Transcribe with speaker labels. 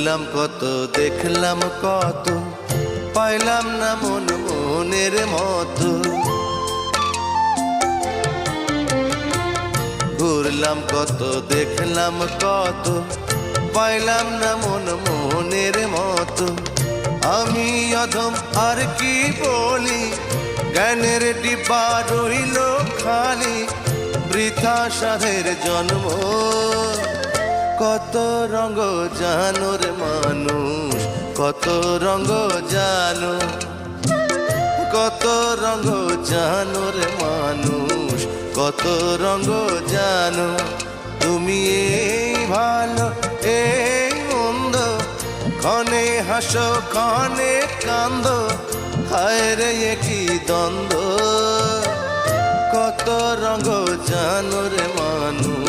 Speaker 1: ঘুরলাম কত, দেখলাম কত, পাইলাম না মন মনের মতো। ঘুরলাম কত, দেখলাম কত, পাইলাম না মন মনের মতো। আমি অধম আর কি বলি, জ্ঞানের ডিব্বা রইল খালি, বৃথা সাধের জন্ম। কত রঙ জানো রে মানুষ, কত রঙ জানো, কত রঙ জানো রে মানুষ, কত রঙ জানো। তুমি এই ভালো এই মন্দ, ক্ষণে হাসো ক্ষণে কান্দো, হায় রে কি দ্বন্দ্ব। কত রঙ জানো রে মানুষ।